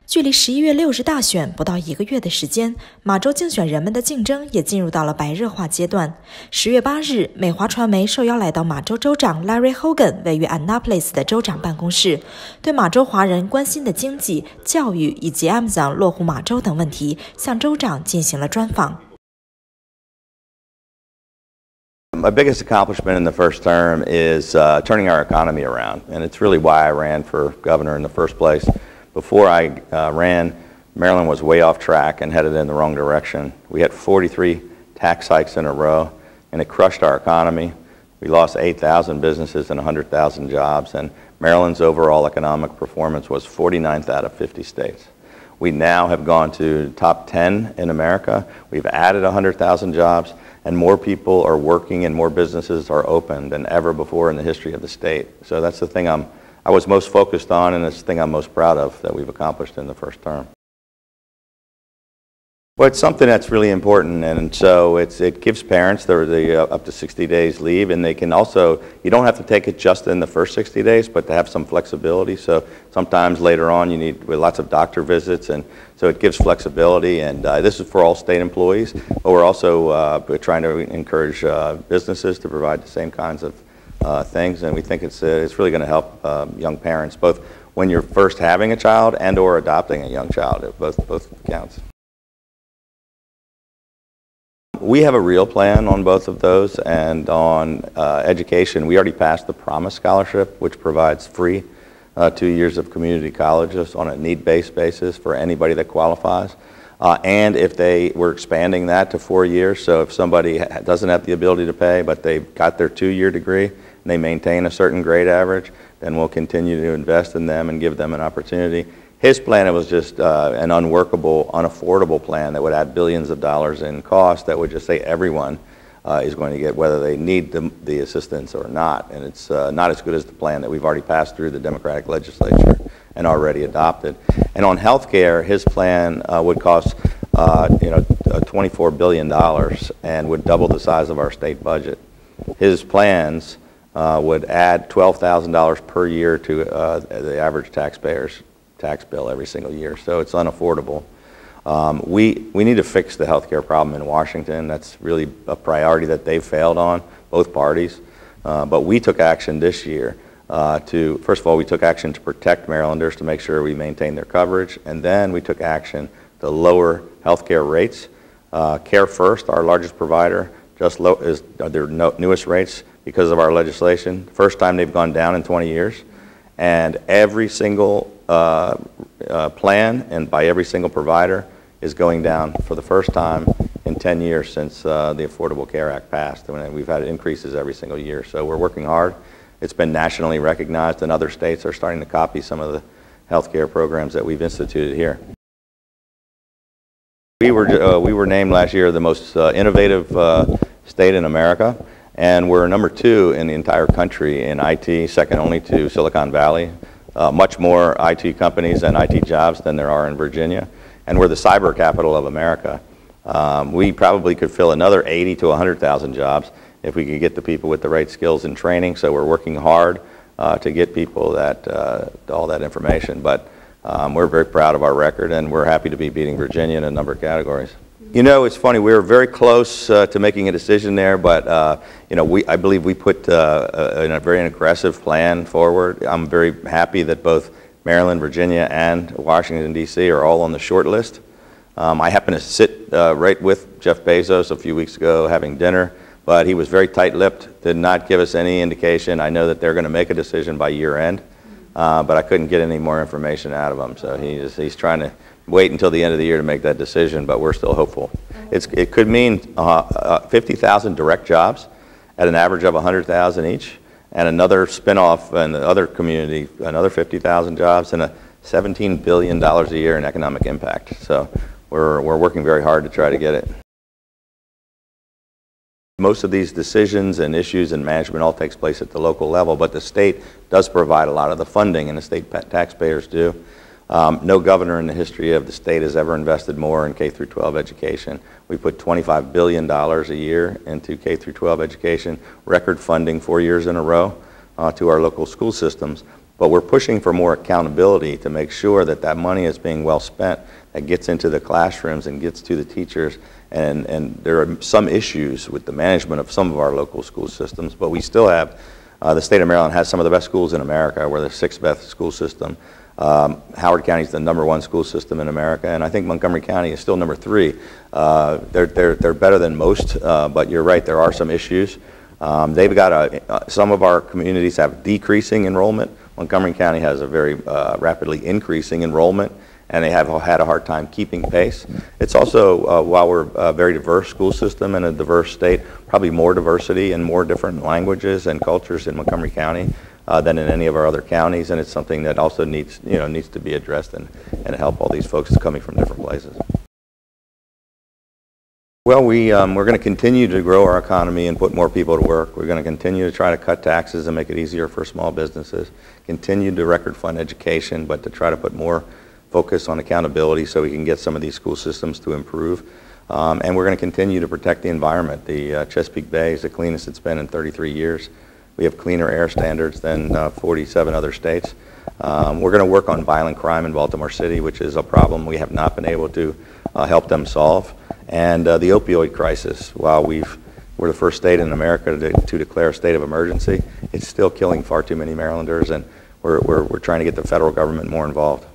距离11月6日大选不到1个月的时间，马州竞选人们的竞争也进入到了白热化阶段。10月8日，美华传媒受邀来到马州州长 Larry Hogan 位于 Annapolis 的州长办公室，对马州华人关心的经济、教育以及 Amazon 落户马州等问题，向州长进行了专访。My biggest accomplishment in the first term is turning our economy around, and it's really why I ran for governor in the first place. Before I ran, Maryland was way off track and headed in the wrong direction. We had 43 tax hikes in a row, and it crushed our economy. We lost 8,000 businesses and 100,000 jobs, and Maryland's overall economic performance was 49th out of 50 states. We now have gone to top 10 in America. We've added 100,000 jobs, and more people are working and more businesses are open than ever before in the history of the state. So that's the thing I was most focused on, and it's the thing I'm most proud of that we've accomplished in the first term. Well, it's something that's really important, and so it gives parents the up to 60 days leave, and they can also, you don't have to take it just in the first 60 days, but to have some flexibility. So sometimes later on you need lots of doctor visits, and so it gives flexibility, and this is for all state employees, but we're also trying to encourage businesses to provide the same kinds of things, and we think it's really going to help young parents, both when you're first having a child and or adopting a young child. Both counts. We have a real plan on both of those, and on education, we already passed the Promise Scholarship, which provides free 2 years of community colleges on a need-based basis for anybody that qualifies. And if we're expanding that to 4 years, so if somebody doesn't have the ability to pay, but they've got their 2-year degree, and they maintain a certain grade average, then we'll continue to invest in them and give them an opportunity. His plan was just an unworkable, unaffordable plan that would add billions of dollars in cost that would just say everyone is going to get, whether they need the assistance or not. And it's not as good as the plan that we've already passed through the Democratic legislature and already adopted. And on health care, his plan would cost $24 billion and would double the size of our state budget. His plans would add $12,000 per year to the average taxpayer's tax bill every single year, so it's unaffordable. We need to fix the health care problem in Washington. That's really a priority that they've failed on, both parties. But we took action this year first of all, we took action to protect Marylanders to make sure we maintain their coverage, and then we took action to lower health care rates. Care First, our largest provider, just is their newest rates because of our legislation. First time they've gone down in 20 years. And every single plan and by every single provider is going down for the first time in 10 years since the Affordable Care Act passed. I mean, we've had increases every single year. So we're working hard. It's been nationally recognized, and other states are starting to copy some of the health care programs that we've instituted here. We were named last year the most innovative state in America. And we're number 2 in the entire country in IT, second only to Silicon Valley. Much more IT companies and IT jobs than there are in Virginia. And we're the cyber capital of America. We probably could fill another 80 to 100,000 jobs if we could get the people with the right skills and training. So we're working hard to get people all that information. But we're very proud of our record, and we're happy to be beating Virginia in a number of categories. You know, it's funny, we were very close to making a decision there, but I believe we put a very aggressive plan forward. I'm very happy that both Maryland, Virginia, and Washington, D.C. are all on the short list. I happened to sit right with Jeff Bezos a few weeks ago having dinner, but he was very tight-lipped, did not give us any indication. I know that they're going to make a decision by year end, but I couldn't get any more information out of him, so he's trying to wait until the end of the year to make that decision, but we're still hopeful. It could mean 50,000 direct jobs at an average of 100,000 each, and another spinoff in the other community, another 50,000 jobs, and $17 billion a year in economic impact. So we're working very hard to try to get it. Most of these decisions and issues and management all takes place at the local level, but the state does provide a lot of the funding, and the state taxpayers do. No governor in the history of the state has ever invested more in K-12 education. We put $25 billion a year into K-12 education, record funding 4 years in a row to our local school systems. but we're pushing for more accountability to make sure that that money is being well spent, that gets into the classrooms and gets to the teachers. And there are some issues with the management of some of our local school systems, but we still have, the state of Maryland has some of the best schools in America. We're the 6th best school system. Howard County is the #1 school system in America, and I think Montgomery County is still #3. They're better than most, but you're right, there are some issues. They've got some of our communities have decreasing enrollment. Montgomery County has a very rapidly increasing enrollment, and they have had a hard time keeping pace. It's also, while we're a very diverse school system and a diverse state, probably more diversity and more different languages and cultures in Montgomery County than in any of our other counties, and it's something that also needs to be addressed and help all these folks coming from different places. Well, we're going to continue to grow our economy and put more people to work. We're going to continue to try to cut taxes and make it easier for small businesses, continue to record fund education, but to try to put more focus on accountability so we can get some of these school systems to improve. And we're going to continue to protect the environment. The Chesapeake Bay is the cleanest it's been in 33 years. We have cleaner air standards than 47 other states. We're going to work on violent crime in Baltimore City, which is a problem we have not been able to help them solve. And the opioid crisis, while we're the first state in America to declare a state of emergency, it's still killing far too many Marylanders, and we're trying to get the federal government more involved.